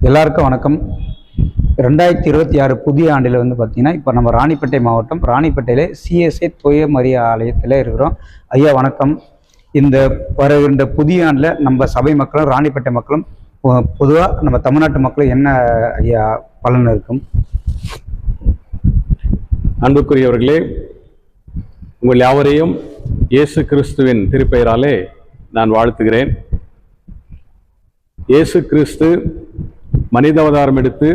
எல்லாருக்கும் வணக்கம். 2026 புதிய ஆண்டில் பார்த்தீங்கன்னா, இப்போ நம்ம ராணிப்பேட்டை மாவட்டம் ராணிப்பேட்டையில் சிஎஸ்ஐ தூய மரியா ஆலயத்தில் இருக்கிறோம். ஐயா வணக்கம். இந்த வருகின்ற புதிய ஆண்டில் நம்ம சபை மக்களும் ராணிப்பேட்டை மக்களும் பொதுவாக நம்ம தமிழ்நாட்டு மக்களும் என்ன ஐயா பலன் இருக்கும்? அன்புக்குரியவர்களே, உங்கள் யாவரையும் இயேசு கிறிஸ்துவின் திருப்பெயராலே நான் வாழ்த்துகிறேன். இயேசு கிறிஸ்து மனித அவதாரம் எடுத்து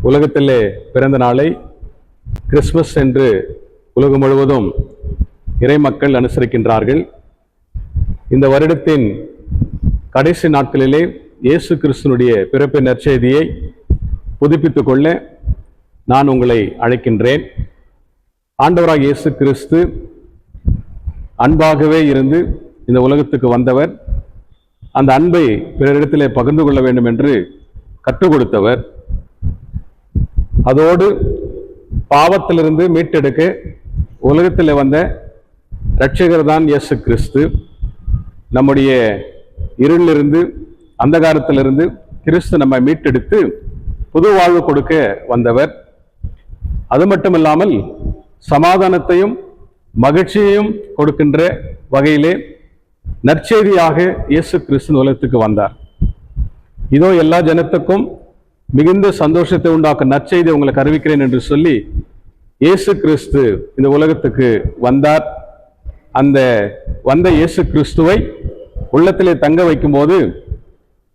உலகத்திலே பிறந்த நாளை கிறிஸ்மஸ் என்று உலகம் முழுவதும் இறை மக்கள் அனுசரிக்கின்றார்கள். இந்த வருடத்தின் கடைசி நாட்களிலே இயேசு கிறிஸ்துனுடைய பிறப்பின் நற்செய்தியை புதுப்பித்துக் கொள்ள நான் உங்களை அழைக்கின்றேன். ஆண்டவராக இயேசு கிறிஸ்து அன்பாகவே இருந்து இந்த உலகத்துக்கு வந்தவர். அந்த அன்பை பிறரிடத்திலே பகிர்ந்து கொள்ள வேண்டும் என்று கற்றுக் கொடுத்தவர். அதோடு பாவத்திலிருந்து மீட்டெடுக்க உலகத்தில் வந்த இரட்சகர் தான் இயேசு கிறிஸ்து. நம்முடைய இருளிலிருந்து அந்தகாரத்திலிருந்து கிறிஸ்து நம்மை மீட்டெடுத்து புது வாழ்வு கொடுக்க வந்தவர். அது மட்டுமில்லாமல் சமாதானத்தையும் மகிழ்ச்சியையும் கொடுக்கின்ற வகையிலே நற்செய்தியாக இயேசு கிறிஸ்து உலகத்துக்கு வந்தார். இதோ எல்லா ஜனத்துக்கும் மிகுந்த சந்தோஷத்தை உண்டாக்கும் நற்செய்தி உங்களுக்கு அறிவிக்கிறேன் என்று சொல்லி இயேசு கிறிஸ்து இந்த உலகத்துக்கு வந்தார். அந்த வந்த இயேசு கிறிஸ்துவை உள்ளத்திலே தங்க வைக்கும் போது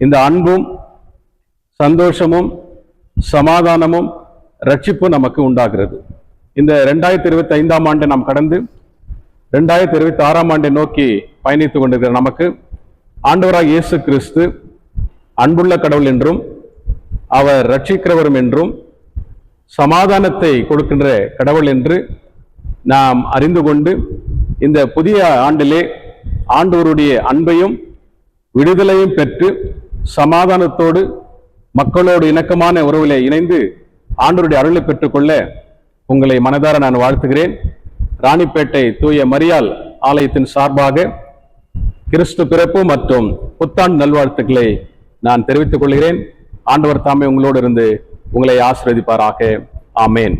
இந்த அன்பும் சந்தோஷமும் சமாதானமும் ரட்சிப்பும் நமக்கு உண்டாகிறது. இந்த 2025ஆம் ஆண்டை நாம் கடந்து 2026ஆம் ஆண்டை நோக்கி பயணித்துக் கொண்டிருக்கிற நமக்கு ஆண்டவராக இயேசு கிறிஸ்து அன்புள்ள கடவுள் என்றும் அவர் ரட்சிக்கிறவரும் என்றும் சமாதானத்தை கொடுக்கின்ற கடவுள் என்று நாம் அறிந்து கொண்டு இந்த புதிய ஆண்டிலே ஆண்டவருடைய அன்பையும் விடுதலையும் பெற்று சமாதானத்தோடு மக்களோடு இணக்கமான உறவிலே இணைந்து ஆண்டவருடைய அருளை பெற்றுக்கொள்ள உங்களை மனதார நான் வாழ்த்துகிறேன். ராணிப்பேட்டை தூய மரியாள் ஆலயத்தின் சார்பாக கிறிஸ்து பிறப்பு மற்றும் புத்தாண்டு நல்வாழ்த்துக்களை நான் தெரிவித்துக் கொள்கிறேன். ஆண்டவர் தாமே உங்களோடு இருந்து உங்களை ஆசீர்வதிப்பாராக. ஆமேன்.